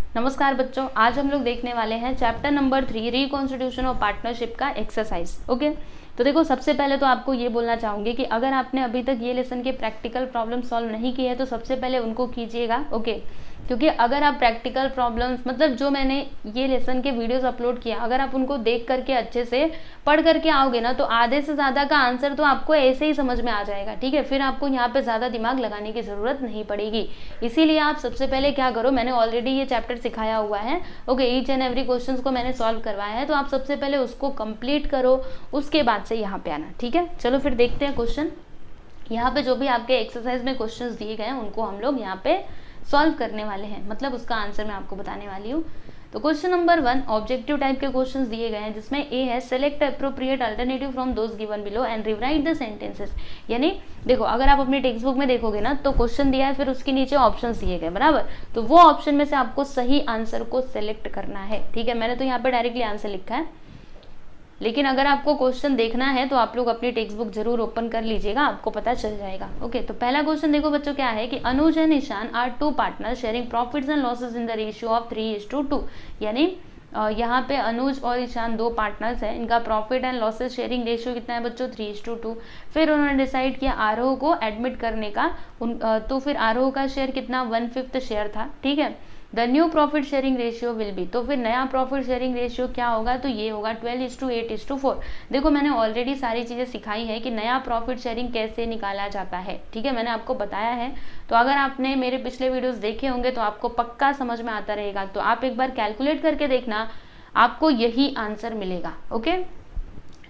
नमस्कार बच्चों, आज हम लोग देखने वाले हैं chapter number 3 reconstitution of partnership का एक्सरसाइज। ओके, तो देखो सबसे पहले तो आपको ये बोलना चाहूँगी कि अगर आपने अभी तक ये लेसन के प्रैक्टिकल प्रॉब्लम सॉल्व नहीं किए हैं तो सबसे पहले उनको कीजिएगा। ओके, क्योंकि अगर आप प्रैक्टिकल प्रॉब्लम्स मतलब जो मैंने ये लेसन के वीडियोस अपलोड किया, अगर आप उनको देख करके अच्छे से पढ़ करके आओगे ना तो आधे से ज़्यादा का आंसर तो आपको ऐसे ही समझ में आ जाएगा। ठीक है, फिर आपको यहाँ पे ज़्यादा दिमाग लगाने की ज़रूरत नहीं पड़ेगी। इसीलिए आप सबसे पहले क्या करो, मैंने ऑलरेडी ये चैप्टर सिखाया हुआ है। Okay, each and every question को मैंने सॉल्व करवाया है, तो आप सबसे पहले उसको कंप्लीट करो, उसके बाद से यहाँ पे आना। ठीक है, चलो फिर देखते हैं क्वेश्चन। यहाँ पे जो भी आपके एक्सरसाइज में क्वेश्चंस दिए गए हैं उनको हम लोग यहाँ पे सॉल्व करने वाले हैं, मतलब उसका आंसर मैं आपको बताने वाली हूँ। तो क्वेश्चन नंबर 1 ऑब्जेक्टिव टाइप के क्वेश्चंस दिए गए हैं, जिसमें ए है select appropriate alternative from those given below and rewrite the sentences. यानी देखो, अगर आप अपनी टेक्स्ट बुक में देखोगे ना तो क्वेश्चन दिया है, फिर उसके नीचे ऑप्शंस दिए गए, बराबर। तो वो ऑप्शन में से आपको सही आंसर को सेलेक्ट करना है। ठीक है, मैंने तो यहाँ पे डायरेक्टली आंसर लिखा है, लेकिन अगर आपको क्वेश्चन देखना है तो आप लोग अपनी टेक्स्ट बुक जरूर ओपन कर लीजिएगा, आपको पता चल जाएगा। ओके, तो पहला क्वेश्चन देखो बच्चों, क्या है कि Anuj and Ishan are two partner sharing profits and losses in the ratio of 3:2। यानी यहाँ पे अनुज और ईशान दो पार्टनर्स हैं, इनका profit and losses sharing ratio कितना है बच्चों, 3:2। फिर उन्होंने डिसाइड किया आरोह को एडमिट करने का, तो फिर आरोह का शेयर कितना, 1/5 शेयर था। ठीक है, the new profit sharing ratio will be, तो फिर नया प्रॉफिट शेयरिंग रेशियो क्या होगा, तो ये होगा 12:8:4। देखो मैंने ऑलरेडी सारी चीज़ें सिखाई है कि नया प्रॉफिट शेयरिंग कैसे निकाला जाता है। ठीक है, मैंने आपको बताया है, तो अगर आपने मेरे पिछले वीडियोस देखे होंगे तो आपको पक्का समझ में आता रहेगा। तो आप एक बार कैलकुलेट करके देखना, आपको यही आंसर मिलेगा। ओके,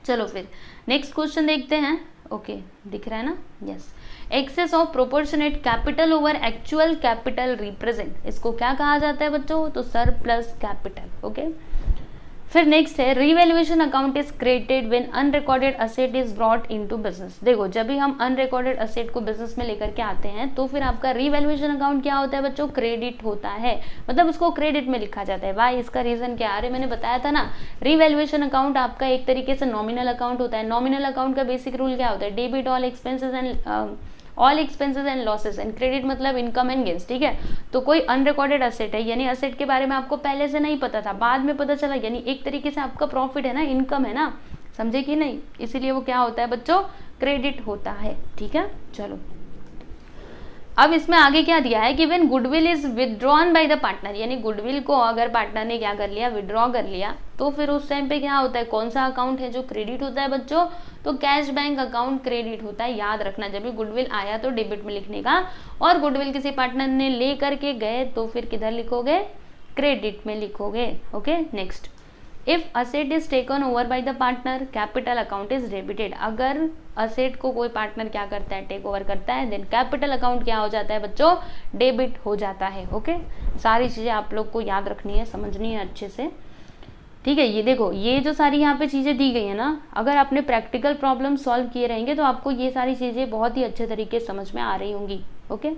चलो फिर नेक्स्ट क्वेश्चन देखते हैं। ओके, दिख रहा है ना, yes. Excess of proportionate capital over actual capital represent, इसको क्या कहा जाता है बच्चों, तो सरप्लस कैपिटल। ओके, फिर नेक्स्ट है revaluation account is created when unrecorded asset is brought into business. देखो जब भी हम अनरिकॉर्डेड असेट को बिजनेस में लेकर के आते हैं तो फिर आपका रीवैल्यूएशन अकाउंट क्या होता है बच्चों, क्रेडिट होता है, मतलब उसको क्रेडिट में लिखा जाता है। वाई, इसका रीजन क्या, अरे मैंने बताया था ना, रीवैल्यूएशन अकाउंट आपका एक तरीके से नॉमिनल अकाउंट होता है। नॉमिनल अकाउंट का बेसिक रूल क्या होता है, debit all expenses and losses and credit मतलब इनकम एंड गेन्स। ठीक है, तो कोई अनरिकॉर्डेड असेट है, यानी असेट के बारे में आपको पहले से नहीं पता था, बाद में पता चला, यानी एक तरीके से आपका प्रॉफिट है ना, इनकम है ना, समझे कि नहीं, इसीलिए वो क्या होता है बच्चों, क्रेडिट होता है। ठीक है, चलो अब इसमें आगे क्या दिया है कि when goodwill is withdrawn by the partner, यानी गुडविल को अगर पार्टनर ने क्या कर लिया, विदड्रॉ कर लिया, तो फिर उस टाइम पे क्या होता है, कौन सा अकाउंट है जो क्रेडिट होता है बच्चों, तो कैश बैंक अकाउंट क्रेडिट होता है। याद रखना, जब भी गुडविल आया तो डेबिट में लिखने का, और गुडविल किसी पार्टनर ने ले करके गए तो फिर किधर लिखोगे, क्रेडिट में लिखोगे। Okay, next, if asset is taken over by the partner capital account is debited. अगर असेट को कोई पार्टनर क्या करता है, टेक ओवर करता है, देन कैपिटल अकाउंट क्या हो जाता है बच्चों, डेबिट हो जाता है। ओके, सारी चीजें आप लोग को याद रखनी है, समझनी है अच्छे से। ठीक है, ये देखो, ये जो सारी यहाँ पे चीजें दी गई है ना, अगर आपने प्रैक्टिकल प्रॉब्लम सॉल्व किए रहेंगे तो आपको ये सारी चीजें बहुत ही अच्छे तरीके से समझ में आ रही होंगी। ओके,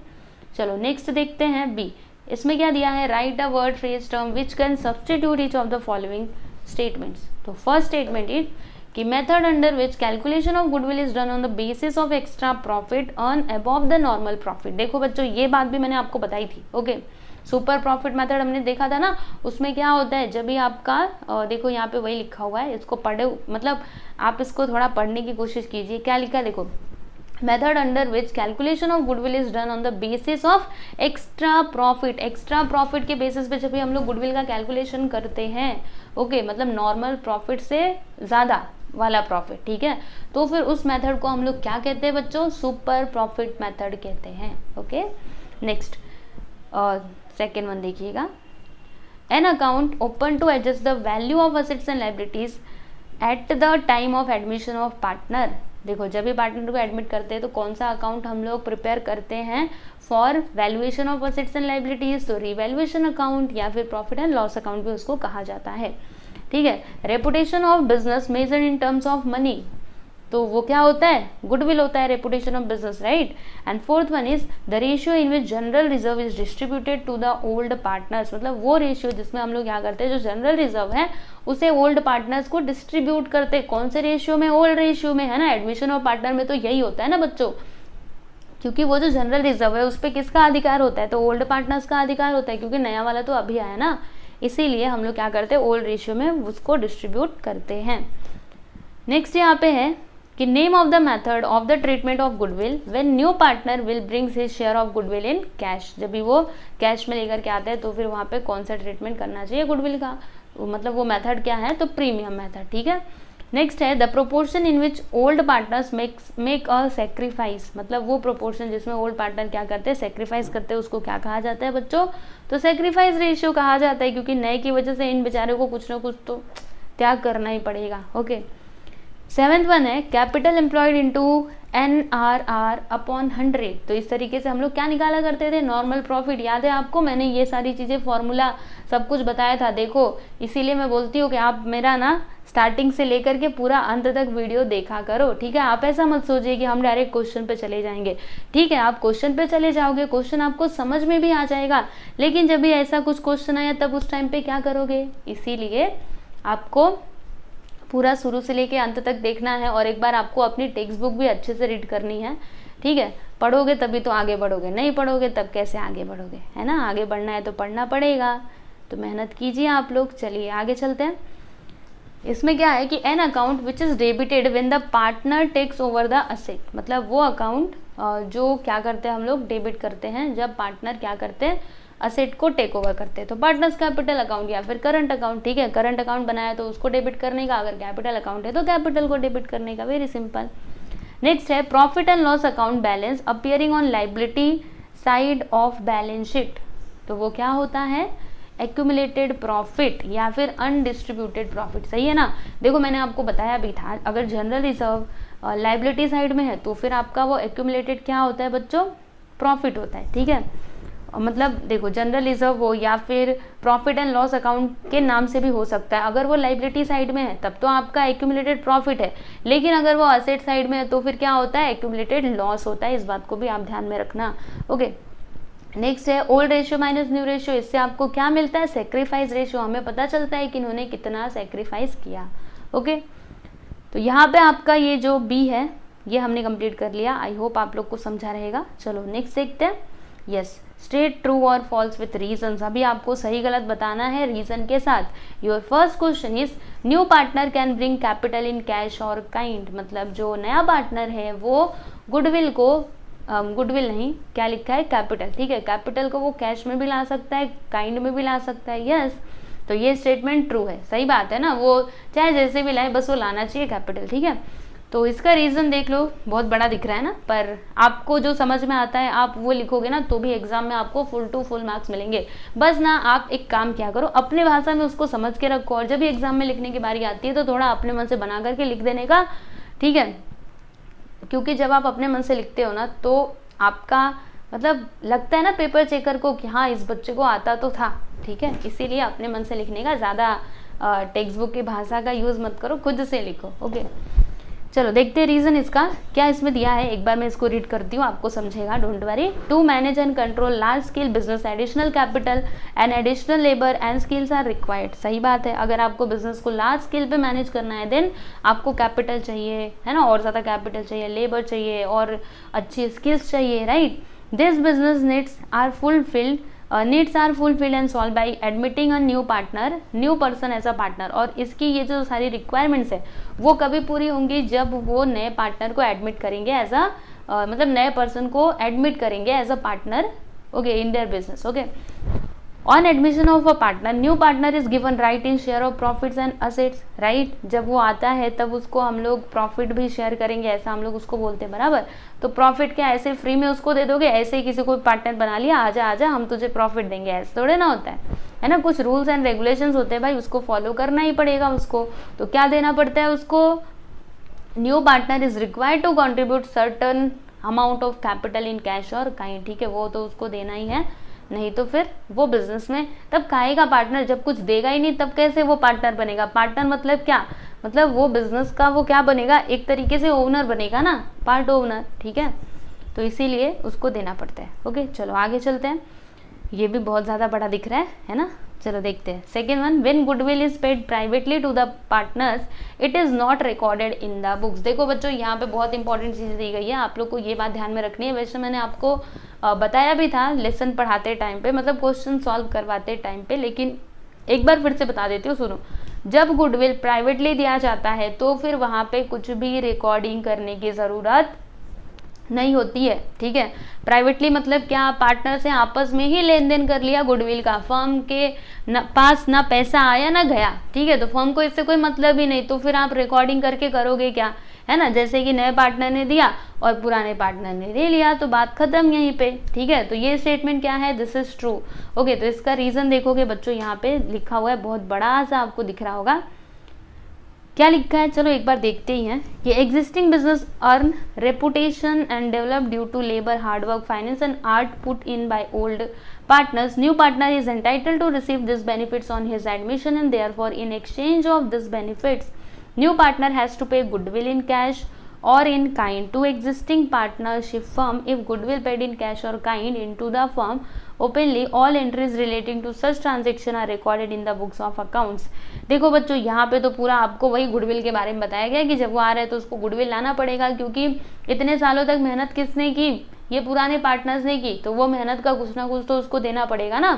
चलो नेक्स्ट देखते हैं बी। इसमें क्या दिया है, right a word phrase term which can substitute each of the following statements. तो फर्स्ट स्टेटमेंट इज कि method under which calculation of goodwill is done on the basis of extra profit earn above the normal profit. देखो बच्चों, ये बात भी मैंने आपको बताई थी। ओके, सुपर प्रॉफिट मेथड हमने देखा था ना, उसमें क्या होता है, जब भी आपका देखो यहाँ पे वही लिखा हुआ है, इसको पढ़े, मतलब आप इसको थोड़ा पढ़ने की कोशिश कीजिए। क्या लिखा, देखो, method under which calculation of goodwill is done on the basis of extra profit. Extra profit के बेसिस पे जब भी हम लोग गुडविल का कैलकुलेशन करते हैं, ओके, मतलब नॉर्मल प्रॉफिट से ज्यादा वाला प्रॉफिट। ठीक है, तो फिर उस मेथड को हम लोग क्या कहते हैं बच्चों, सुपर प्रॉफिट मेथड कहते हैं। ओके, नेक्स्ट सेकेंड वन देखिएगा, an account open to adjust the value of assets and liabilities at the time of admission of partner. देखो जब भी पार्टनर को एडमिट करते हैं तो कौन सा अकाउंट हम लोग प्रिपेयर करते हैं for valuation of assets and liabilities, तो रिवैल्यूएशन अकाउंट या फिर प्रॉफिट एंड लॉस अकाउंट भी उसको कहा जाता है। ठीक है, reputation of business measured in terms of money, तो वो क्या होता है, गुडविल होता है, reputation of business, right. And fourth one is the ratio in which general reserve is distributed to the old partners, मतलब वो रेशियो जिसमें हम लोग क्या करते हैं, जो जनरल रिजर्व है उसे ओल्ड पार्टनर्स को डिस्ट्रीब्यूट करते हैं। कौन से रेशियो में, ओल्ड रेशियो में, है ना। एडमिशन ऑफ पार्टनर में तो यही होता है ना बच्चों, क्योंकि वो जो जनरल रिजर्व है उस पर किसका अधिकार होता है, तो ओल्ड पार्टनर्स का अधिकार होता है, क्योंकि नया वाला तो अभी आया ना, इसीलिए हम लोग क्या करते हैं, ओल्ड रेशियो में उसको डिस्ट्रीब्यूट करते हैं। नेक्स्ट यहाँ पे है कि name of the method of the treatment of goodwill when new partner will brings his share of goodwill in cash. जब भी वो कैश में लेकर के आता है तो फिर वहाँ पे कौन सा ट्रीटमेंट करना चाहिए गुडविल का, मतलब वो मेथड क्या है, तो प्रीमियम मेथड, ठीक है। नेक्स्ट है the proportion in which old partners make a sacrifice, मतलब वो प्रोपोर्शन जिसमें ओल्ड पार्टनर क्या करते हैं, सेक्रीफाइस करते हैं, उसको क्या कहा जाता है बच्चों, तो सेक्रीफाइस रेशियो कहा जाता है, क्योंकि नए की वजह से इन बेचारों को कुछ ना कुछ तो त्याग करना ही पड़ेगा। ओके, 7th वन है capital employed into NRR upon 100। तो इस तरीके से हम लोग क्या निकाला करते थे, नॉर्मल प्रॉफिट। याद है आपको, मैंने ये सारी चीज़ें फॉर्मूला सब कुछ बताया था, देखो इसीलिए मैं बोलती हूँ कि आप मेरा ना स्टार्टिंग से लेकर के पूरा अंत तक वीडियो देखा करो, ठीक है। आप ऐसा मत सोचिए कि हम डायरेक्ट क्वेश्चन पे चले जाएंगे, ठीक है। आप क्वेश्चन पे चले जाओगे, क्वेश्चन आपको समझ में भी आ जाएगा, लेकिन जब भी ऐसा कुछ क्वेश्चन आया तब उस टाइम पे क्या करोगे, इसीलिए आपको पूरा शुरू से लेके अंत तक देखना है, और एक बार आपको अपनी टेक्स्ट बुक भी अच्छे से रीड करनी है, ठीक है। पढ़ोगे तभी तो आगे बढ़ोगे, नहीं पढ़ोगे तब कैसे आगे बढ़ोगे, है ना। आगे बढ़ना है तो पढ़ना पड़ेगा, तो मेहनत कीजिए आप लोग। चलिए आगे चलते हैं। इसमें क्या है कि an account which is debited when the partner takes over the asset, मतलब वो अकाउंट जो क्या करते हैं हम लोग, डेबिट करते हैं जब पार्टनर क्या करते हैं, असेट को टेक ओवर करते हैं। तो पार्टनर्स कैपिटल अकाउंट या फिर करंट अकाउंट, ठीक है। करंट अकाउंट बनाया तो उसको डेबिट करने का, अगर कैपिटल अकाउंट है तो कैपिटल को डेबिट करने का, वेरी सिंपल। नेक्स्ट है profit and loss account balance appearing on liability side of balance sheet. तो वो क्या होता है, एक्यूमुलेटेड प्रॉफिट या फिर अनडिस्ट्रीब्यूटेड प्रॉफिट, सही है ना। देखो मैंने आपको बताया भी था, अगर जनरल रिजर्व लाइबिलिटी साइड में है तो फिर आपका वो एक्यूमुलेटेड क्या होता है बच्चों, प्रॉफिट होता है, ठीक है। मतलब देखो जनरल रिजर्व हो या फिर प्रॉफिट एंड लॉस अकाउंट के नाम से भी हो सकता है। अगर वो लाइबिलिटी साइड में है तब तो आपका एक्यूमुलेटेड प्रॉफिट है, लेकिन अगर वो असेट साइड में है तो फिर क्या होता है, एक्यूमुलेटेड लॉस होता है। इस बात को भी आप ध्यान में रखना। ओके, नेक्स्ट है old ratio minus new ratio. इससे आपको क्या मिलता है, सेक्रीफाइस रेशियो। हमें पता चलता है कि इन्होंने कितना सेक्रीफाइस किया। ओके, तो यहाँ पे आपका ये जो बी है ये हमने कंप्लीट कर लिया। आई होप आप लोग को समझा रहेगा। चलो नेक्स्ट देखते हैं। यस, स्टेट ट्रू और फॉल्स विथ रीजंस। अभी आपको सही गलत बताना है रीजन के साथ। Your first question is new partner can bring capital in cash और काइंड। मतलब जो नया पार्टनर है वो गुडविल को, गुडविल नहीं, क्या लिखा है, कैपिटल, ठीक है। कैपिटल को वो कैश में भी ला सकता है, काइंड में भी ला सकता है। यस, तो ये स्टेटमेंट ट्रू है, सही बात है ना। वो चाहे जैसे भी लाए बस वो लाना चाहिए कैपिटल, ठीक है। तो इसका रीज़न देख लो, बहुत बड़ा दिख रहा है ना, पर आपको जो समझ में आता है आप वो लिखोगे ना तो भी एग्जाम में आपको फुल टू फुल मार्क्स मिलेंगे। बस ना आप एक काम क्या करो, अपने भाषा में उसको समझ के रखो, और जब भी एग्जाम में लिखने की बारी आती है तो थोड़ा अपने मन से बना करके लिख देने का, ठीक है। क्योंकि जब आप अपने मन से लिखते हो ना तो आपका मतलब लगता है ना पेपर चेकर को कि हाँ इस बच्चे को आता तो था, ठीक है। इसीलिए अपने मन से लिखने का, ज़्यादा टेक्स्ट बुक की भाषा का यूज़ मत करो, खुद से लिखो। ओके, चलो देखते हैं रीज़न इसका क्या इसमें दिया है। एक बार मैं इसको रीड करती हूँ, आपको समझेगा, don't worry. To manage and control large scale business additional capital and additional labour and skills are required. सही बात है, अगर आपको बिजनेस को लार्ज स्केल पे मैनेज करना है देन आपको कैपिटल चाहिए, है ना, और ज़्यादा कैपिटल चाहिए, लेबर चाहिए और अच्छी स्किल्स चाहिए, right. This business needs are fulfilled and solve by admitting a new person as a partner. और इसकी ये जो सारी रिक्वायरमेंट्स है वो कभी पूरी होंगी जब वो नए पार्टनर को एडमिट करेंगे एज अ मतलब नए पर्सन को एडमिट करेंगे as a partner, okay, in their business. Okay, on admission of a partner new partner is given right in share of profits and assets, right. जब वो आता है तब उसको हम लोग प्रॉफिट भी शेयर करेंगे, ऐसा हम लोग उसको बोलते हैं, बराबर। तो प्रॉफिट क्या ऐसे फ्री में उसको दे दोगे, ऐसे ही किसी को पार्टनर बना लिया, आजा आजा हम तुझे प्रॉफिट देंगे, ऐसे थोड़े ना होता है ना। कुछ रूल्स एंड रेगुलेशंस होते हैं भाई, उसको फॉलो करना ही पड़ेगा उसको। तो क्या देना पड़ता है उसको, new partner is required to contribute certain amount of capital in cash और काइंड, ठीक है। वो तो उसको देना ही है, नहीं तो फिर वो बिजनेस में तब खाएगा पार्टनर। जब कुछ देगा ही नहीं तब कैसे वो पार्टनर बनेगा। पार्टनर मतलब क्या, मतलब वो बिजनेस का वो क्या बनेगा, एक तरीके से ओनर बनेगा ना, पार्ट ओनर, ठीक है। तो इसीलिए उसको देना पड़ता है। ओके, चलो आगे चलते हैं। ये भी बहुत ज़्यादा बड़ा दिख रहा है ना। चलो देखते हैं second one, when goodwill is paid privately to the partners it is not recorded in the books. देखो बच्चों यहाँ पे बहुत इंपॉर्टेंट चीज़ दी गई है, आप लोग को ये बात ध्यान में रखनी है। वैसे मैंने आपको बताया भी था लेसन पढ़ाते टाइम पे, मतलब क्वेश्चन सॉल्व करवाते टाइम पे, लेकिन एक बार फिर से बता देती हूँ, सुनो। जब गुडविल प्राइवेटली दिया जाता है तो फिर वहाँ पे कुछ भी रिकॉर्डिंग करने की ज़रूरत नहीं होती है, ठीक है। प्राइवेटली मतलब क्या, पार्टनर से आपस में ही लेन देन कर लिया गुडविल का, फर्म के पास ना पैसा आया ना गया, ठीक है, तो फर्म को इससे कोई मतलब ही नहीं, तो फिर आप रिकॉर्डिंग करके करोगे क्या, है ना। जैसे कि नए पार्टनर ने दिया और पुराने पार्टनर ने ले लिया, तो बात खत्म यहीं पे, ठीक है। तो ये स्टेटमेंट क्या है, दिस इज ट्रू। ओके, तो इसका रीजन देखोगे बच्चों यहाँ पे लिखा हुआ है, बहुत बड़ा सा आपको दिख रहा होगा, क्या लिखा है, चलो एक बार देखते ही हैं कि existing business earn reputation and develop due to labour hard work finance and art put in by old partners. New partner is entitled to receive these benefits on his admission and therefore in exchange of these benefits new partner has to pay goodwill in cash or in kind to existing partnership firm. If goodwill paid in cash or kind into the firm openly, all entries relating to such transaction are recorded in the books of accounts. देखो बच्चों यहाँ पे तो पूरा आपको वही goodwill के बारे में बताया गया कि जब वो आ रहा है तो उसको गुडविल लाना पड़ेगा, क्योंकि इतने सालों तक मेहनत किसने की, ये पुराने पार्टनर्स ने की, तो वो मेहनत का कुछ ना कुछ तो उसको देना पड़ेगा ना,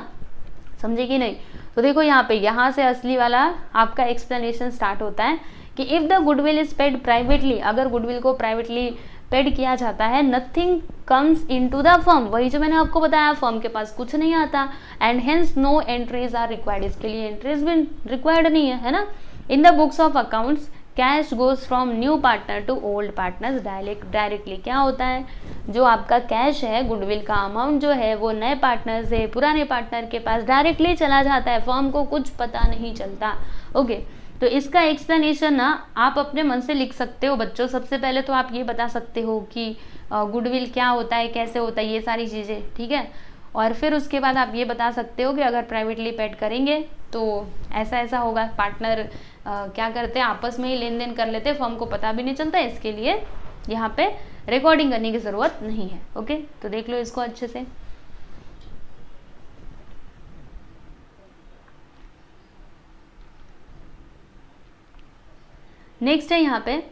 समझे कि नहीं। तो देखो यहाँ से असली वाला आपका एक्सप्लेनेशन स्टार्ट होता है कि if the goodwill is paid privately, अगर गुडविल को प्राइवेटली पेड किया जाता है, nothing comes into the firm, वही जो मैंने आपको बताया, फर्म के पास कुछ नहीं आता, and hence no entries are required, इसके लिए एंट्रीज भी रिक्वायर्ड नहीं है ना। In the books of accounts cash goes from new partner to old partners directly. क्या होता है, जो आपका कैश है, गुडविल का अमाउंट जो है वो नए पार्टनर से पुराने पार्टनर के पास डायरेक्टली चला जाता है, फर्म को कुछ पता नहीं चलता। ओके, तो इसका एक्सप्लेनेशन ना आप अपने मन से लिख सकते हो बच्चों। सबसे पहले तो आप ये बता सकते हो कि गुडविल क्या होता है, कैसे होता है, ये सारी चीज़ें, ठीक है। और फिर उसके बाद आप ये बता सकते हो कि अगर प्राइवेटली पेड करेंगे तो ऐसा ऐसा होगा, पार्टनर क्या करते हैं, आपस में ही लेन देन कर लेते हैं, फर्म को पता भी नहीं चलता, इसके लिए यहाँ पे रिकॉर्डिंग करने की ज़रूरत नहीं है। ओके, तो देख लो इसको अच्छे से। नेक्स्ट है यहाँ पे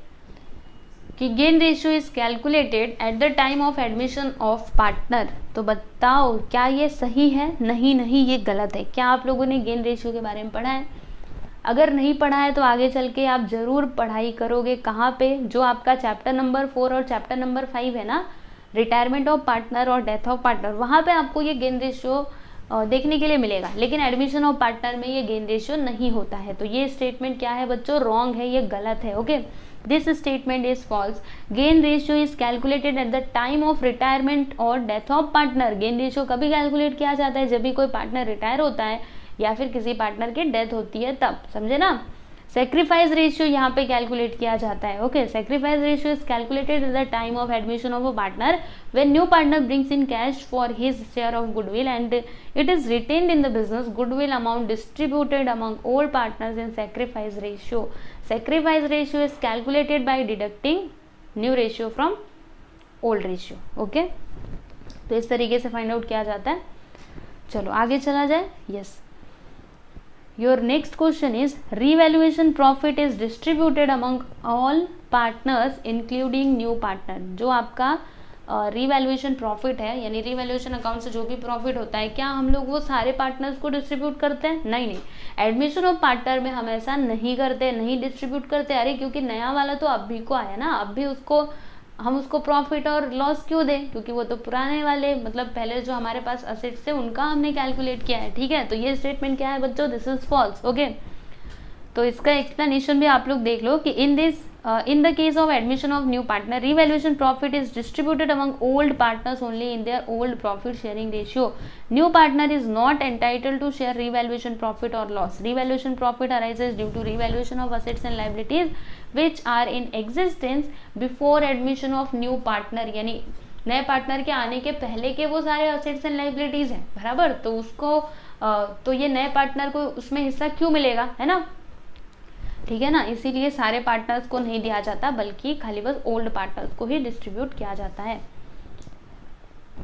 कि gain ratio is calculated at the time of admission of partner. तो बताओ क्या ये सही है, नहीं नहीं ये गलत है। क्या आप लोगों ने गेन रेशियो के बारे में पढ़ा है? अगर नहीं पढ़ा है तो आगे चल के आप ज़रूर पढ़ाई करोगे। कहाँ पे, जो आपका चैप्टर नंबर 4 और चैप्टर नंबर 5 है ना, रिटायरमेंट ऑफ पार्टनर और डेथ ऑफ पार्टनर, वहाँ पे आपको ये गेन रेशियो देखने के लिए मिलेगा, लेकिन एडमिशन ऑफ पार्टनर में ये गेन रेशियो नहीं होता है। तो ये स्टेटमेंट क्या है बच्चों, रॉन्ग है, ये गलत है। Okay, this statement is false. Gain ratio is calculated at the time of retirement और death of partner. Gain ratio कभी कैलकुलेट किया जाता है, जब भी कोई पार्टनर रिटायर होता है या फिर किसी पार्टनर की डेथ होती है तब, समझे ना। सेक्रीफाइस रेशियो यहाँ पे कैलकुलेट किया जाता है। Okay, sacrifice ratio is calculated at the time of admission of a partner when new partner brings in cash for his share of goodwill and it is retained in the business goodwill amount distributed among old partners in sacrifice ratio. Sacrifice ratio is calculated by deducting new ratio from old ratio. Okay, तो इस तरीके से find out किया जाता है। चलो आगे चला जाए। Yes, your next question is revaluation profit is distributed among all partners including new partner। जो आपका रिवैल्यूएशन प्रॉफिट है, यानी रिवैल्यूएशन अकाउंट से जो भी प्रॉफिट होता है, क्या हम लोग वो सारे पार्टनर्स को डिस्ट्रीब्यूट करते हैं? नहीं नहीं, एडमिशन ऑफ पार्टनर में हम ऐसा नहीं करते, नहीं डिस्ट्रीब्यूट करते। अरे क्योंकि नया वाला तो अब भी को आया ना, अब भी उसको हम उसको प्रॉफिट और लॉस क्यों दें, क्योंकि वो तो पुराने वाले, मतलब पहले जो हमारे पास असेट्स थे उनका हमने कैलकुलेट किया है। ठीक है, तो ये स्टेटमेंट क्या है बच्चों, दिस इज फॉल्स। ओके, तो इसका एक्सप्लेनेशन भी आप लोग देख लो कि in the case of admission of new partner, revaluation profit is distributed among old partners only in their old profit sharing ratio. New partner is not entitled to share revaluation profit or loss. Revaluation profit arises due to revaluation of assets and liabilities which are in existence before admission of new partner. यानी नए partner के आने के पहले के वो सारे assets and liabilities हैं, बराबर। तो उसको तो ये नए पार्टनर को उसमें हिस्सा क्यों मिलेगा, है ना, ठीक है ना। इसीलिए सारे पार्टनर्स को नहीं दिया जाता, बल्कि खाली बस ओल्ड पार्टनर्स को ही डिस्ट्रीब्यूट किया जाता है।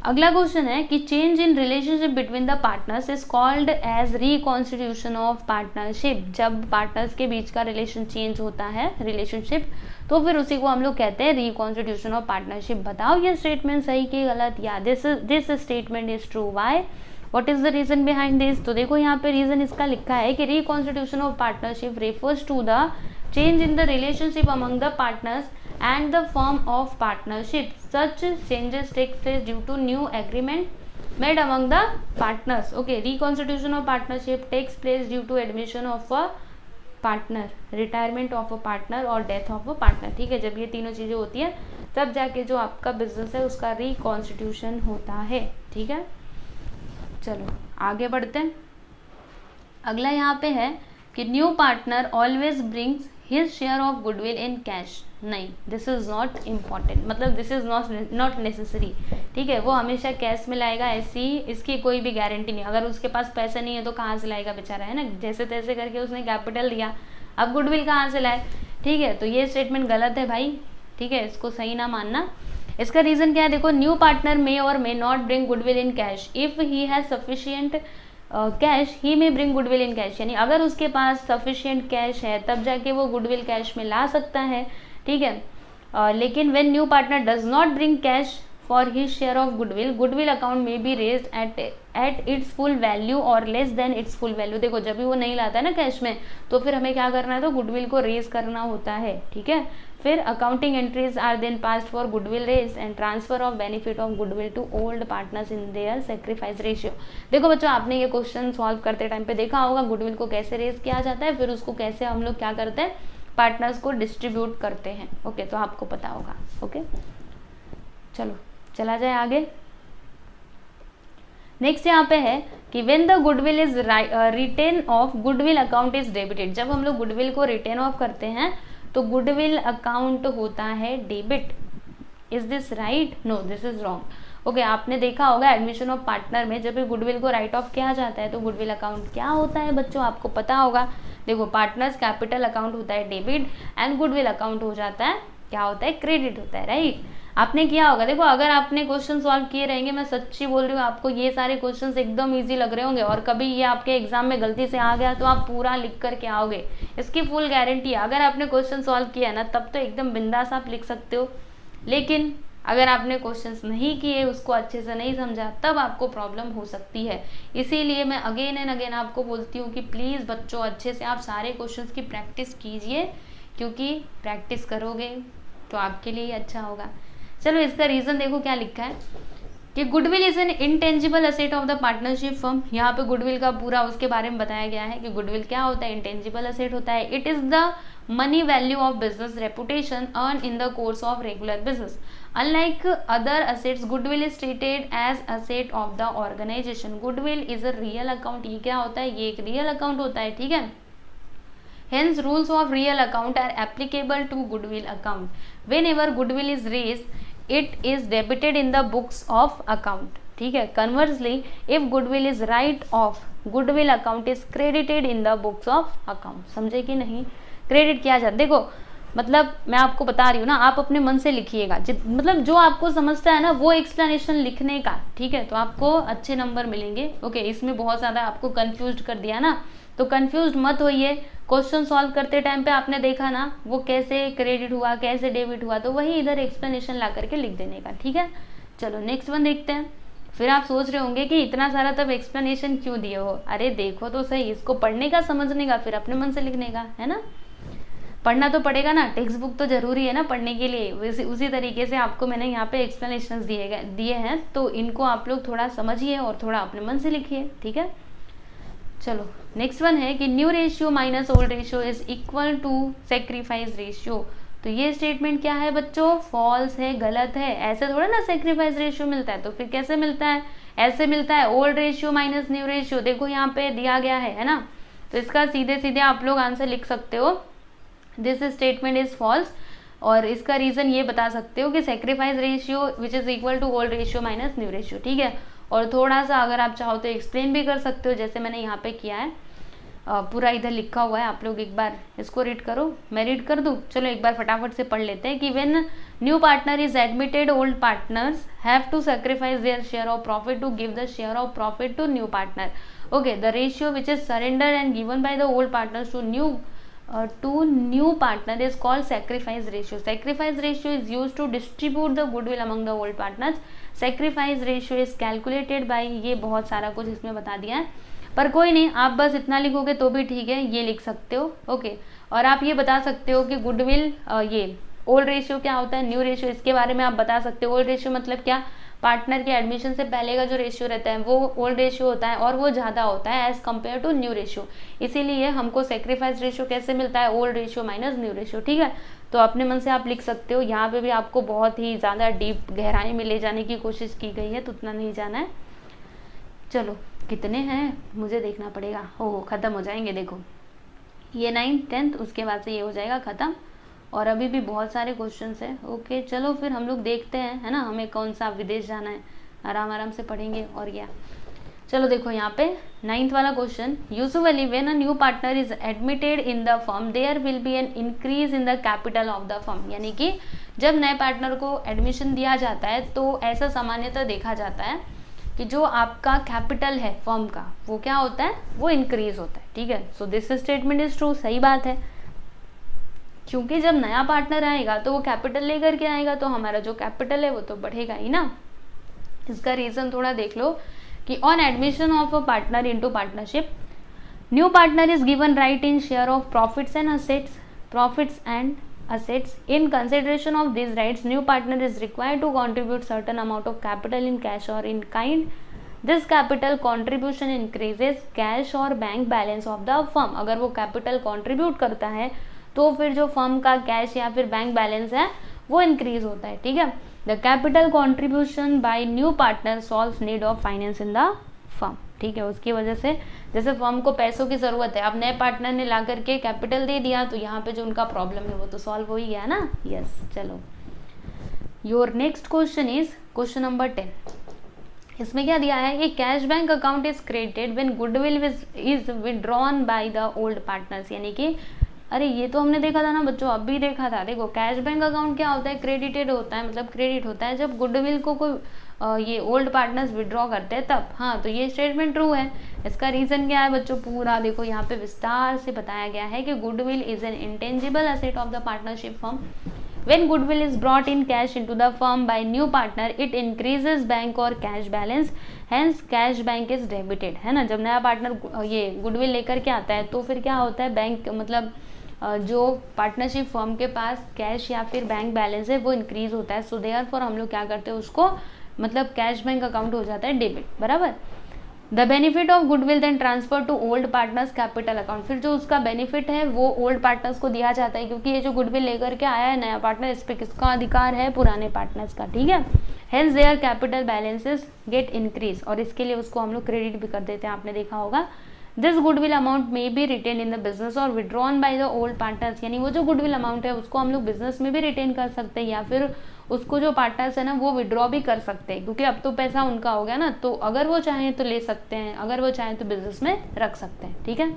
अगला क्वेश्चन है कि change in relationship between the partners is called as reconstitution of partnership. जब पार्टनर्स के बीच का रिलेशन चेंज होता है, रिलेशनशिप, तो फिर उसी को हम लोग कहते हैं रिकॉन्स्टिट्यूशन ऑफ पार्टनरशिप। बताओ ये स्टेटमेंट सही कि गलत, या this statement is true, why, what is the reason behind this. तो देखो यहाँ पे रीजन इसका लिखा है कि reconstitution of partnership refers to the change in the relationship among the partners and the form of partnership. Such changes take place due to new agreement made among the partners. Okay, reconstitution of partnership takes place due to admission of a partner, retirement of a partner और death of a partner. ठीक है, जब ये तीनों चीजें होती है तब जाके जो आपका बिजनेस है उसका रिकॉन्स्टिट्यूशन होता है। ठीक है, चलो आगे बढ़ते हैं। अगला यहाँ पे है कि new partner always brings his share of goodwill in cash. नहीं, दिस इज नॉट इम्पॉर्टेंट, मतलब दिस इज नॉट नेसेसरी। ठीक है, वो हमेशा कैश में लाएगा, ऐसी इसकी कोई भी गारंटी नहीं। अगर उसके पास पैसा नहीं है तो कहाँ से लाएगा बेचारा, है ना, जैसे तैसे करके उसने कैपिटल दिया, अब गुडविल कहाँ से लाए। ठीक है, तो ये स्टेटमेंट गलत है भाई। ठीक है, इसको सही ना मानना। इसका रीजन क्या है, देखो, new partner may or may not bring goodwill in cash if he has sufficient cash, he may bring goodwill in cash. यानी अगर उसके पास सफिशिएंट कैश है तब जाके वो गुडविल कैश में ला सकता है। ठीक है, लेकिन when new partner does not bring cash for his share of goodwill, goodwill account may be raised at its full value or less than its full value. देखो, जब भी वो नहीं लाता है ना कैश में, तो फिर हमें क्या करना है, तो गुडविल को रेज करना होता है। ठीक है, फिर accounting entries are then passed for goodwill raise and transfer of benefit of goodwill to old partners in their sacrifice ratio. देखो बच्चों, आपने ये क्वेश्चन सॉल्व करते टाइम पे देखा होगा गुडविल को कैसे रेज किया जाता है, फिर उसको कैसे हम लोग क्या करते हैं, पार्टनर्स को डिस्ट्रीब्यूट करते हैं। ओके, तो आपको पता होगा। ओके, चलो चला जाए आगे। नेक्स्ट यहाँ पे है कि when the goodwill is written off, goodwill account is debited. जब हम लोग गुडविल को रिटेन ऑफ करते हैं तो गुडविल अकाउंट होता है debit. Is this right? No, this is wrong. Okay, आपने देखा होगा एडमिशन ऑफ पार्टनर में जब गुडविल को राइट ऑफ किया जाता है तो गुडविल अकाउंट क्या होता है बच्चों, आपको पता होगा। देखो, पार्टनर्स कैपिटल अकाउंट होता है डेबिट एंड गुडविल अकाउंट हो जाता है, क्या होता है, क्रेडिट होता है, राइट। आपने किया होगा। देखो, अगर आपने क्वेश्चन सॉल्व किए रहेंगे, मैं सच्ची बोल रही हूँ, आपको ये सारे क्वेश्चंस एकदम इजी लग रहे होंगे, और कभी ये आपके एग्जाम में गलती से आ गया तो आप पूरा लिख करके आओगे, इसकी फुल गारंटी है। अगर आपने क्वेश्चन सॉल्व किया है ना, तब तो एकदम बिंदास आप लिख सकते हो, लेकिन अगर आपने क्वेश्चंस नहीं किए, उसको अच्छे से नहीं समझा, तब आपको प्रॉब्लम हो सकती है। इसीलिए मैं अगेन एंड अगेन आपको बोलती हूँ कि प्लीज़ बच्चों, अच्छे से आप सारे क्वेश्चंस की प्रैक्टिस कीजिए, क्योंकि प्रैक्टिस करोगे तो आपके लिए अच्छा होगा। चलो, इसका रीज़न देखो क्या लिखा है कि goodwill is an intangible asset of the partnership firm. यहाँ पे गुडविल का पूरा उसके बारे में बताया गया है कि गुडविल क्या होता है, इंटेंजिबल असेट होता है। It is the money value of business reputation earn in the course of regular business. Unlike other assets, goodwill is treated as asset of the organisation. Goodwill is a real account. ये क्या होता है, ये एक real account होता है। ठीक है, hence rules of real account are applicable to goodwill account. Whenever goodwill is raised, it is debited in the books of account. ठीक है, conversely if goodwill is write off, goodwill account is credited in the books of account. समझे कि नहीं, credit किया जाता। देखो, मतलब मैं आपको बता रही हूँ ना, आप अपने मन से लिखिएगा, मतलब जो आपको समझता है ना वो एक्सप्लेनेशन लिखने का। ठीक है, तो आपको अच्छे नंबर मिलेंगे। ओके, इसमें बहुत ज़्यादा आपको कंफ्यूज कर दिया ना, तो कंफ्यूज मत होइए। क्वेश्चन सॉल्व करते टाइम पे आपने देखा ना वो कैसे क्रेडिट हुआ, कैसे डेबिट हुआ, तो वही इधर एक्सप्लेनेशन ला करके लिख देने का। ठीक है, चलो नेक्स्ट वन देखते हैं। फिर आप सोच रहे होंगे कि इतना सारा तब एक्सप्लेनेशन क्यों दिए हो। अरे देखो तो सही, इसको पढ़ने का, समझने का, फिर अपने मन से लिखने का, है ना। पढ़ना तो पड़ेगा ना, टेक्स्ट बुक तो जरूरी है ना पढ़ने के लिए। उसी तरीके से आपको मैंने यहाँ पे एक्सप्लेनेशन दिए हैं, तो इनको आप लोग थोड़ा समझिए और थोड़ा अपने मन से लिखिए। ठीक है, चलो नेक्स्ट वन है कि new ratio minus old ratio is equal to sacrifice ratio. तो ये स्टेटमेंट क्या है बच्चों, फॉल्स है, गलत है। ऐसे थोड़ा ना सेक्रीफाइस रेशियो मिलता है, तो फिर कैसे मिलता है, ऐसे मिलता है old ratio minus new ratio. देखो यहाँ पे दिया गया है ना, तो इसका सीधे सीधे आप लोग आंसर लिख सकते हो, दिस स्टेटमेंट इज फॉल्स। और इसका रीजन ये बता सकते हो कि sacrifice ratio which is equal to old ratio minus new ratio. ठीक है, और थोड़ा सा अगर आप चाहो तो एक्सप्लेन भी कर सकते हो, जैसे मैंने यहाँ पे किया है। पूरा इधर लिखा हुआ है, आप लोग एक बार इसको रीड करो, मैं रीड कर दूँ। चलो एक बार फटाफट से पढ़ लेते हैं कि when new partner is admitted old partners have to sacrifice their share of profit to give the share of profit to new partner. Okay, the ratio which is surrender and given by the old partners to new partner is called sacrifice ratio. Sacrifice ratio is used to distribute the goodwill among the old partners. Sacrifice ratio is calculated by, ये बहुत सारा कुछ इसमें बता दिया है, पर कोई नहीं, आप बस इतना लिखोगे तो भी ठीक है, ये लिख सकते हो। ओके, और आप ये बता सकते हो कि गुडविल ये ओल्ड रेशियो क्या होता है, न्यू रेशियो, इसके बारे में आप बता सकते हो। ओल्ड रेशियो मतलब क्या, पार्टनर के एडमिशन से पहले का जो रेशियो रहता है वो ओल्ड रेशियो होता है और वो ज़्यादा होता है as compare to new ratio. इसीलिए हमको सेक्रीफाइस रेशियो कैसे मिलता है, old ratio minus new ratio. ठीक है, तो अपने मन से आप लिख सकते हो। यहाँ पे भी आपको बहुत ही ज़्यादा डीप गहराई में ले जाने की कोशिश की गई है, तो उतना नहीं जाना है। चलो कितने हैं मुझे देखना पड़ेगा, ओह ख़त्म हो जाएंगे। देखो ये 9th 10th, उसके बाद से ये हो जाएगा ख़त्म, और अभी भी बहुत सारे क्वेश्चंस हैं। ओके चलो फिर हम लोग देखते हैं, है ना, हमें कौन सा विदेश जाना है, आराम आराम से पढ़ेंगे और क्या। चलो देखो यहाँ पे 9th वाला question, usually when a new partner is admitted in the firm there will be an increase in the capital of the firm. यानी कि जब नए पार्टनर को एडमिशन दिया जाता है तो ऐसा सामान्यतः देखा जाता है कि जो आपका कैपिटल है फर्म का वो क्या होता है, वो इंक्रीज होता है। ठीक है, so this statement is true, सही बात है, क्योंकि जब नया पार्टनर आएगा तो वो कैपिटल लेकर के आएगा, तो हमारा जो कैपिटल है वो तो बढ़ेगा ही ना। इसका रीजन थोड़ा देख लो कि on admission of a partner into partnership new partner is given right in share of profits and assets. In consideration of these rights, new partner is required to contribute certain amount of capital in cash or in kind. This capital contribution increases cash or bank balance of the firm. अगर वो capital contribute करता है तो फिर जो firm का cash या फिर बैंक बैलेंस है वो increase होता है। ठीक है, the capital contribution by new partner solves need of finance in the firm. ठीक है, उसकी वजह से जैसे फर्म को पैसों की ज़रूरत है, अब नए पार्टनर ने ला करके कैपिटल दे दिया तो यहाँ पे जो उनका प्रॉब्लम है वो तो सॉल्व हो ही गया ना। यस, चलो your next question is question number 10। इसमें क्या दिया है, ये cash bank account is created when goodwill is withdrawn by the old partners. यानी कि अरे ये तो हमने देखा था ना बच्चों, अब भी देखा था। देखो कैश बैंक अकाउंट क्या होता है, क्रेडिटेड होता है, मतलब क्रेडिट होता है जब गुडविल को कोई ये ओल्ड पार्टनर्स विड्रॉ करते हैं तब। हाँ, तो ये स्टेटमेंट ट्रू है। इसका रीज़न क्या है बच्चों, पूरा देखो यहाँ पे विस्तार से बताया गया है कि goodwill is an intangible asset of the partnership firm. When goodwill is brought in cash into the firm by new partner, it increases bank or cash balance, hence cash bank is debited। है ना, जब नया partner ये goodwill लेकर के आता है तो फिर क्या होता है, बैंक मतलब जो पार्टनरशिप फर्म के पास कैश या फिर बैंक बैलेंस है वो इंक्रीज होता है। सो देयरफॉर हम लोग क्या करते हैं, उसको मतलब कैश बैंक अकाउंट हो जाता है डेबिट, बराबर। The benefit of goodwill then transfer to old partners capital account. फिर जो उसका बेनिफिट है वो ओल्ड पार्टनर्स को दिया जाता है, क्योंकि ये जो गुडविल लेकर के आया है नया पार्टनर, इस पर किसका अधिकार है, पुराने पार्टनर्स का। ठीक है, hence their capital balances gate increase, और इसके लिए उसको हम लोग क्रेडिट भी कर देते हैं, आपने देखा होगा। This goodwill amount may be retained in the business or withdrawn by the old partners. यानी वो जो गुडविल अमाउंट है उसको हम लोग बिजनेस में भी रिटेन कर सकते हैं या फिर उसको जो पार्टनर्स है ना वो विड्रॉ भी कर सकते हैं, क्योंकि अब तो पैसा उनका हो गया ना, तो अगर वो चाहें तो ले सकते हैं, अगर वो चाहें तो बिजनेस में रख सकते हैं। ठीक है,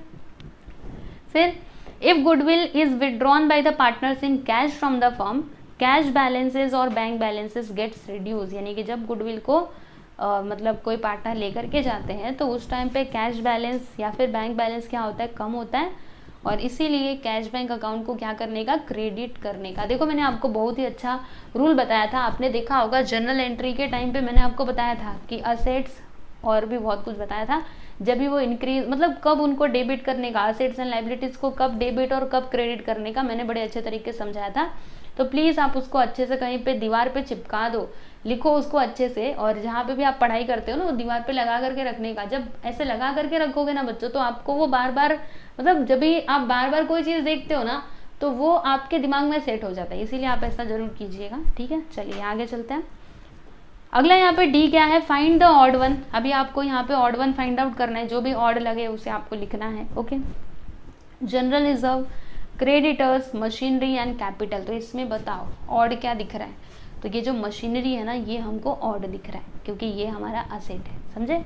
फिर if goodwill is withdrawn by the partners in cash from the firm, cash balances और बैंक बैलेंसेज गेट्स रिड्यूस। यानी कि जब गुडविल को मतलब कोई पार्टनर लेकर के जाते हैं तो उस टाइम पे कैश बैलेंस या फिर बैंक बैलेंस क्या होता है, कम होता है, और इसीलिए कैश बैंक अकाउंट को क्या करने का, क्रेडिट करने का। देखो मैंने आपको बहुत ही अच्छा रूल बताया था, आपने देखा होगा जर्नल एंट्री के टाइम पे मैंने आपको बताया था कि असेट्स और भी बहुत कुछ बताया था, जब भी वो इंक्रीज मतलब कब उनको डेबिट करने का, असेट्स एंड लाइबिलिटीज को कब डेबिट और कब क्रेडिट करने का मैंने बड़े अच्छे तरीके से समझाया था। तो प्लीज़ आप उसको अच्छे से कहीं पे दीवार पे चिपका दो, लिखो उसको अच्छे से, और जहाँ पे भी आप पढ़ाई करते हो ना वो दीवार पे लगा करके रखने का। जब ऐसे लगा करके रखोगे ना बच्चों तो आपको वो बार बार मतलब जब भी आप बार बार कोई चीज़ देखते हो ना तो वो आपके दिमाग में सेट हो जाता है, इसीलिए आप ऐसा जरूर कीजिएगा। ठीक है, चलिए आगे चलते हैं। अगला यहाँ पे डी क्या है, फाइंड द ऑड वन। अभी आपको यहाँ पे ऑड वन फाइंड आउट करना है, जो भी ऑड लगे उसे आपको लिखना है। Okay, general reserve, creditors, machinery and capital. तो इसमें बताओ ऑड क्या दिख रहा है, तो ये जो मशीनरी है ना ये हमको ऑड दिख रहा है क्योंकि ये हमारा असेट है, समझे।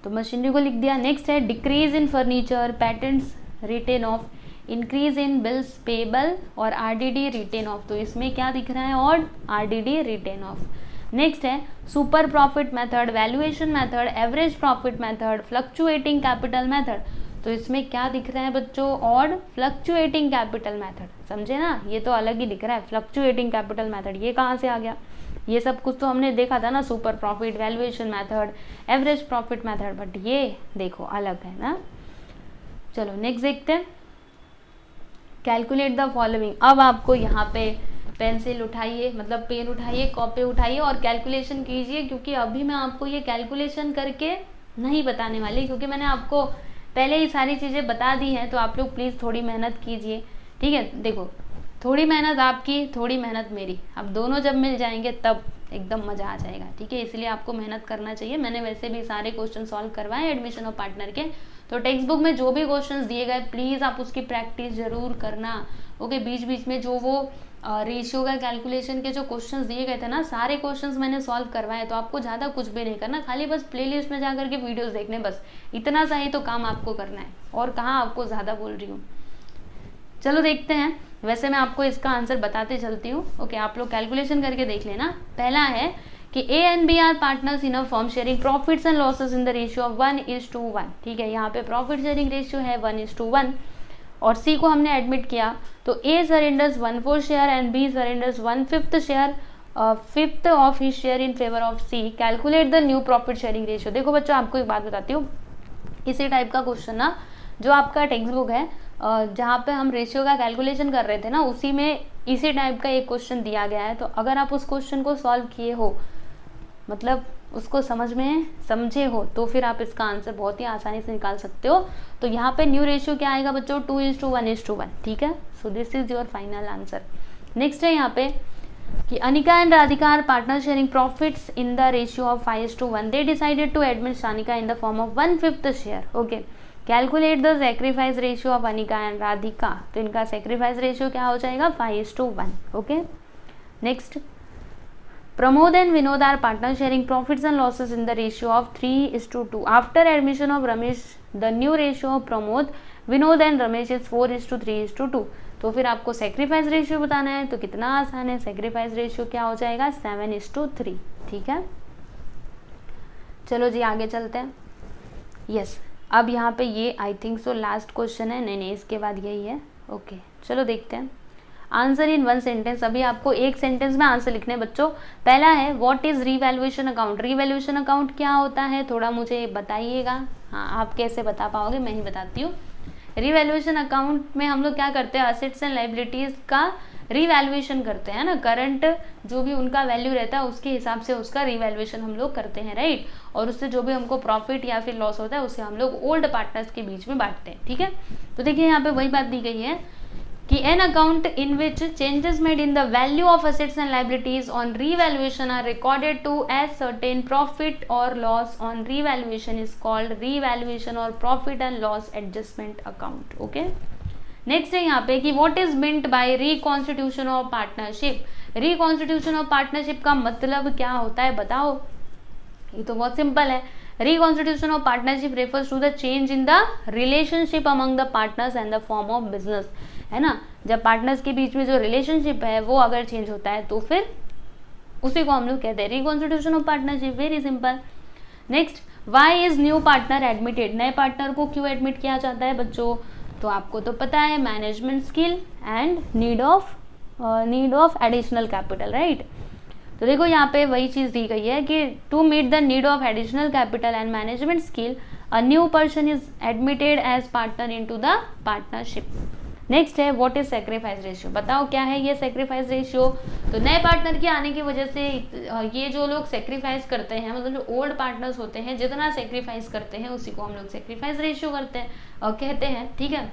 तो मशीनरी को लिख दिया। नेक्स्ट है decrease in furniture, patents written off, increase in bills payable और आरडीडी रिटेन ऑफ। तो इसमें क्या दिख रहा है? और आरडीडी रिटेन ऑफ। नेक्स्ट है super profit method, valuation method, average profit method, fluctuating capital method. तो इसमें क्या दिख रहा है बच्चों? और फ्लक्चुएटिंग कैपिटल मेथड, समझे ना? ये तो अलग ही दिख रहा है फ्लक्चुएटिंग कैपिटल मेथड, ये कहाँ से आ गया? ये सब कुछ तो हमने देखा था ना, super profit, valuation method, average profit method, but ये देखो अलग है ना। चलो नेक्स्ट देखते हैं, कैलकुलेट द फॉलोइंग। अब आपको यहाँ पे पेंसिल उठाइए, मतलब पेन उठाइए, कॉपी उठाइए और कैलकुलेशन कीजिए, क्योंकि अभी मैं आपको ये कैलकुलेशन करके नहीं बताने वाली, क्योंकि मैंने आपको पहले ही सारी चीज़ें बता दी हैं। तो आप लोग प्लीज़ थोड़ी मेहनत कीजिए, ठीक है? देखो थोड़ी मेहनत आपकी, थोड़ी मेहनत मेरी, अब दोनों जब मिल जाएंगे तब एकदम मज़ा आ जाएगा, ठीक है? इसलिए आपको मेहनत करना चाहिए। मैंने वैसे भी सारे क्वेश्चन सॉल्व करवाए एडमिशन ऑफ पार्टनर के, तो टेक्स्ट बुक में जो भी क्वेश्चंस दिए गए प्लीज़ आप उसकी प्रैक्टिस जरूर करना, ओके? बीच बीच में जो वो रेशियो का कैलकुलेशन के जो क्वेश्चंस दिए गए थे ना, सारे क्वेश्चंस मैंने सॉल्व करवाए, तो आपको ज़्यादा कुछ भी नहीं करना, खाली बस प्लेलिस्ट में जा करके वीडियोस देखने, बस इतना सा ही तो काम आपको करना है, और कहाँ आपको ज़्यादा बोल रही हूँ। चलो देखते हैं, वैसे मैं आपको इसका आंसर बताते चलती हूँ, ओके? आप लोग कैलकुलेशन करके देख लेना। पहला है कि A and B are partners in a firm sharing profits and losses in the ratio of 1:1, ठीक है? यहाँ पे प्रॉफिट शेयरिंग रेशियो है 1:1, और सी को हमने एडमिट किया, तो A surrenders 1/4 share and B surrenders 1/5 share, 5th of his share in favour of C. Calculate the new profit sharing ratio. देखो बच्चों, आपको एक बात बताती हूँ, इसी टाइप का क्वेश्चन ना जो आपका टेक्स्ट बुक है, जहाँ पे हम रेशियो का कैलकुलेशन कर रहे थे ना, उसी में इसी टाइप का एक क्वेश्चन दिया गया है। तो अगर आप उस क्वेश्चन को सॉल्व किए हो, मतलब उसको समझे हो, तो फिर आप इसका आंसर बहुत ही आसानी से निकाल सकते हो। तो यहाँ पे न्यू रेशियो क्या आएगा बच्चों? 2:1:1, ठीक है? So this is your final answer. Next है यहाँ पे कि Anika and Radhika are partner sharing profits in the ratio of 5:1। They decided to admit Sanika in the form of 1/5 share, okay? Calculate the sacrifice ratio of Anika and Radhika. तो इनका sacrifice ratio क्या हो जाएगा? 5:1, okay? Next, Pramod and Vinod are partner sharing profits and losses in the ratio of 3:2. After admission of Ramesh, the new ratio of Pramod, Vinod and Ramesh is 4:3:2. तो फिर आपको sacrifice ratio बताना है, तो कितना आसान है, सेक्रीफाइस रेशियो क्या हो जाएगा? 7:3, ठीक है? चलो जी आगे चलते हैं। यस, अब यहाँ पे ये I think so last question है, नहीं इसके बाद यही है, ओके? चलो देखते हैं। Answer in 1 sentence. अभी आपको एक सेंटेंस में आंसर लिखने बच्चों। पहला है what is revaluation account. Revaluation account क्या होता है, थोड़ा मुझे बताइएगा। हाँ, आप कैसे बता पाओगे, मैं ही बताती हूँ। रीवैल्यूएशन अकाउंट में हम लोग क्या करते हैं? असेट्स एंड लाइबिलिटीज का रीवैल्यूएशन करते हैं ना, करंट जो भी उनका वैल्यू रहता है उसके हिसाब से उसका रीवैल्यूएशन हम लोग करते हैं, राइट? और उससे जो भी हमको प्रॉफिट या फिर लॉस होता है उसे हम लोग ओल्ड पार्टनर्स के बीच में बांटते हैं, ठीक है? तो देखिए यहाँ पे वही बात दी गई है कि an account in which changes made in the value of assets and liabilities on revaluation are recorded to ascertain profit or loss on revaluation is called revaluation or profit and loss adjustment account, okay? Next है यहाँ पे कि what is meant by reconstitution of partnership. Reconstitution of partnership का मतलब क्या होता है बताओ? ये तो बहुत सिंपल है। Reconstitution of partnership refers to the change in the relationship among the partners and the form of business, है ना? जब पार्टनर्स के बीच में जो रिलेशनशिप है वो अगर चेंज होता है तो फिर उसी को हम लोग कहते हैं reconstitution of partnership, very simple. Next, why is new partner admitted. नए पार्टनर को क्यों एडमिट किया जाता है बच्चों? तो आपको तो पता है, management skill and need of additional capital, right? तो देखो यहाँ पे वही चीज़ दी गई है कि to meet the need of additional capital and management skill a new person is admitted as partner into the partnership. Next है व्हाट इज सेक्रीफाइस रेशियो। बताओ क्या है ये सेक्रीफाइस रेशियो? तो नए पार्टनर के आने की वजह से ये जो लोग सेक्रीफाइस करते हैं, मतलब जो ओल्ड पार्टनर्स होते हैं, जितना सेक्रीफाइस करते हैं उसी को हम लोग सेक्रीफाइस रेशियो कहते हैं, ठीक है?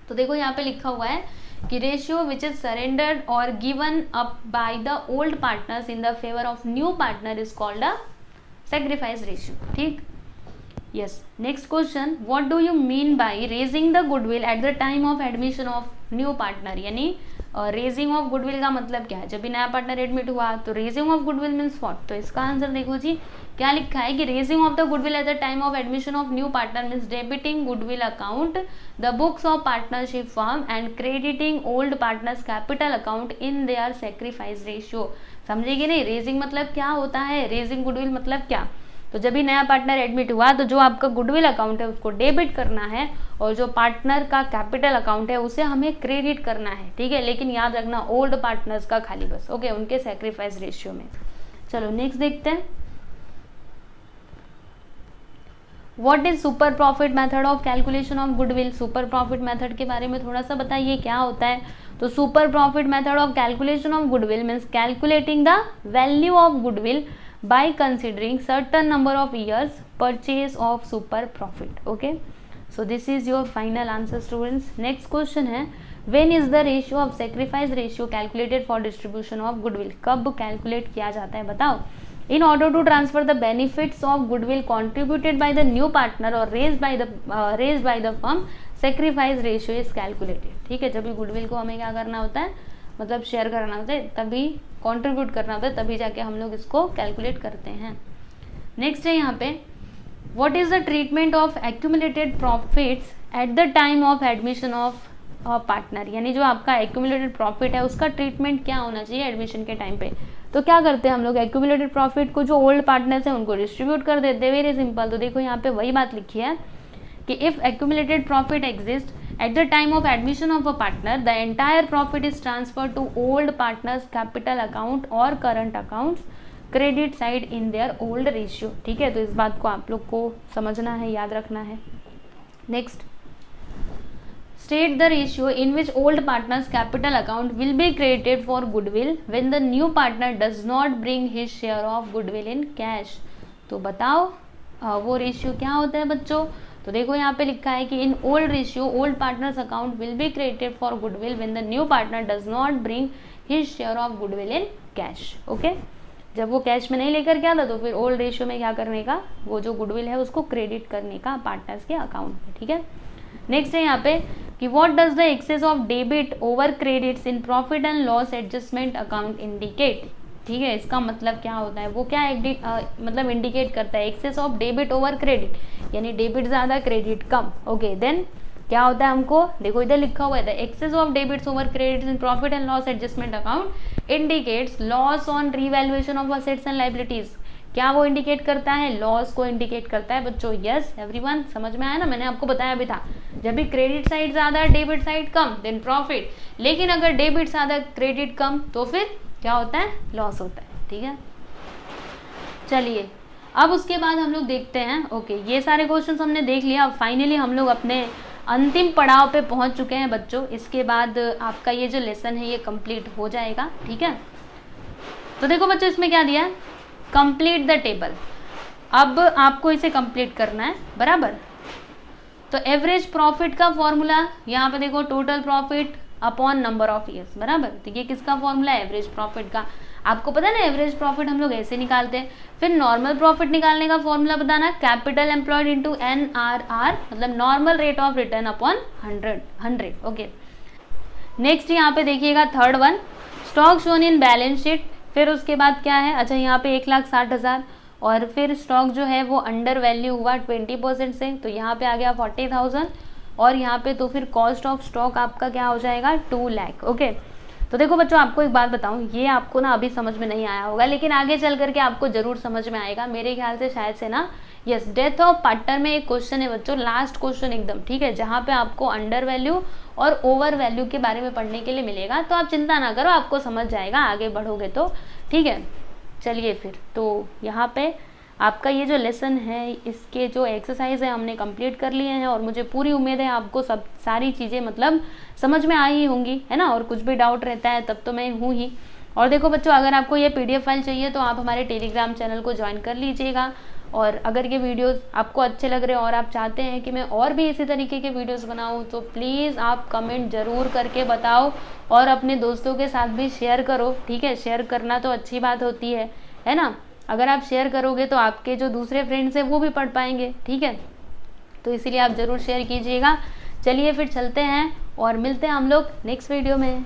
तो देखो यहाँ पे लिखा हुआ है कि ratio which is surrendered or given up by the old partners in the favour of new partner is called a sacrifice ratio, ठीक? Yes, next question, what do you mean by raising the goodwill at the time of admission of new partner. यानी raising of goodwill का मतलब क्या है? जब भी नया partner admit हुआ तो raising of goodwill means what? तो इसका आंसर देखो जी, क्या लिखा है कि raising of the goodwill at the time of admission of new partner means debiting goodwill account the books of partnership firm and crediting old partners capital account in their sacrifice ratio. समझेगी नहीं, raising मतलब क्या होता है, raising goodwill मतलब क्या। तो जब भी नया पार्टनर एडमिट हुआ तो जो आपका गुडविल अकाउंट है उसको डेबिट करना है और जो पार्टनर का कैपिटल अकाउंट है उसे हमें क्रेडिट करना है, ठीक है। लेकिन याद रखना ओल्ड पार्टनर्स का खाली बस, ओके, उनके सैक्रिफाइस रेशियो में। चलो नेक्स्ट देखते हैं, what is super profit method of calculation of goodwill. Super profit method के बारे में थोड़ा सा बताइए क्या होता है। तो super profit method of calculation of goodwill means calculating the value of goodwill by considering certain number of years purchase of super profit. Okay, so this is your final answer students. Next question है, when is the ratio of sacrifice ratio calculated for distribution of goodwill। कब calculate किया जाता है बताओ। in order to transfer the benefits of goodwill contributed by the new partner or raised by the firm sacrifice ratio is calculated। ठीक है, जब भी goodwill को हमें क्या करना होता है, मतलब शेयर करना होता है, तभी कंट्रीब्यूट करना होता है, तभी जाके हम लोग इसको कैलकुलेट करते हैं। नेक्स्ट है यहाँ पे, what is the treatment of accumulated profits eight the time of admission of partner. यानी जो आपका एक्यूमुलेटेड प्रॉफिट है उसका ट्रीटमेंट क्या होना चाहिए एडमिशन के टाइम पे। तो क्या करते हैं हम लोग, एक्यूमुलेटेड प्रॉफिट को जो ओल्ड पार्टनर्स हैं उनको डिस्ट्रीब्यूट कर देते हैं, वेरी सिंपल। तो देखो यहाँ पे वही बात लिखी है कि if accumulated profit exist at the time of admission of a partner, the entire profit is transferred to old partners capital account or current accounts credit side in their old ratio। ठीक है, तो इस बात को आप लोग को समझना है, याद रखना है। Next, state the ratio in which old partners capital account will be credited for goodwill when the new partner does not bring his share of goodwill in cash। तो बताओ वो रेशियो क्या होता है बच्चों। तो देखो यहाँ पे लिखा है कि in old ratio old partners account will be credited for goodwill when the new partner does not bring his share of goodwill in cash. Okay, जब वो कैश में नहीं लेकर के आता तो फिर ओल्ड रेशियो में क्या करने का, वो जो गुडविल है उसको क्रेडिट करने का पार्टनर्स के अकाउंट में। ठीक है, नेक्स्ट है यहाँ पे कि what does the excess of debit over credits in profit and loss adjustment account indicate. ठीक है, इसका मतलब क्या होता है, वो क्या मतलब इंडिकेट करता है, excess of debit over credit, यानी डेबिट ज़्यादा क्रेडिट कम। ओके, देन क्या होता है हमको, देखो इधर लिखा हुआ है excess of debits over credits in profit and loss adjustment account indicates loss on revaluation of assets and liabilities. क्या वो इंडिकेट करता है, लॉस को इंडिकेट करता है बच्चों। यस एवरीवन, समझ में आया ना, मैंने आपको बताया भी था, जब भी क्रेडिट साइड ज़्यादा डेबिट साइड कम देन प्रॉफिट, लेकिन अगर डेबिट ज़्यादा क्रेडिट कम तो फिर क्या होता है, लॉस होता है। ठीक है, चलिए अब उसके बाद हम लोग देखते हैं। ओके, ये सारे क्वेश्चंस हमने देख लिया। अब फाइनली हम लोग अपने अंतिम पड़ाव पे पहुंच चुके हैं बच्चों। इसके बाद आपका ये जो लेसन है ये कंप्लीट हो जाएगा। ठीक है, तो देखो बच्चों इसमें क्या दिया है, कंप्लीट द टेबल। अब आपको इसे कंप्लीट करना है बराबर। तो एवरेज प्रॉफिट का फॉर्मूला यहाँ पे देखो, total profit upon number of years बराबर। तो ये किसका फॉर्मूला है, एवरेज प्रॉफिट का। आपको पता है ना एवरेज प्रॉफिट हम लोग ऐसे निकालते हैं। फिर नॉर्मल प्रॉफिट निकालने का फॉर्मूला बताना, कैपिटल एम्प्लॉयड इनटू NRR, मतलब normal rate of return upon 100। Okay, next यहाँ पे देखिएगा third one, stock shown in balance sheet. फिर उसके बाद क्या है, अच्छा यहाँ पे 1,60,000 और फिर स्टॉक जो है वो अंडर वैल्यू हुआ 20% से, तो यहाँ पे आ गया 40,000 और यहाँ पे तो फिर कॉस्ट ऑफ स्टॉक आपका क्या हो जाएगा 2 लाख। ओके, तो देखो बच्चों आपको एक बात बताऊं, ये आपको ना अभी समझ में नहीं आया होगा लेकिन आगे चल करके आपको जरूर समझ में आएगा मेरे ख्याल से, शायद से ना। यस, डेथ ऑफ पार्टनर में एक क्वेश्चन है बच्चों, लास्ट क्वेश्चन एकदम, ठीक है, जहाँ पे आपको अंडर वैल्यू और ओवर वैल्यू के बारे में पढ़ने के लिए मिलेगा। तो आप चिंता ना करो, आपको समझ जाएगा आगे बढ़ोगे तो। ठीक है, चलिए फिर तो यहाँ पे आपका ये जो लेसन है इसके जो एक्सरसाइज है हमने कंप्लीट कर लिए हैं और मुझे पूरी उम्मीद है आपको सब सारी चीज़ें मतलब समझ में आई ही होंगी, है ना। और कुछ भी डाउट रहता है तब तो मैं हूँ ही। और देखो बच्चों, अगर आपको ये PDF फाइल चाहिए तो आप हमारे टेलीग्राम चैनल को ज्वाइन कर लीजिएगा। और अगर ये वीडियोस आपको अच्छे लग रहे हैं और आप चाहते हैं कि मैं और भी इसी तरीके के वीडियोस बनाऊं तो प्लीज़ आप कमेंट ज़रूर करके बताओ और अपने दोस्तों के साथ भी शेयर करो। ठीक है, शेयर करना तो अच्छी बात होती है ना। अगर आप शेयर करोगे तो आपके जो दूसरे फ्रेंड्स हैं वो भी पढ़ पाएंगे। ठीक है, तो इसीलिए आप ज़रूर शेयर कीजिएगा। चलिए फिर चलते हैं और मिलते हैं हम लोग नेक्स्ट वीडियो में।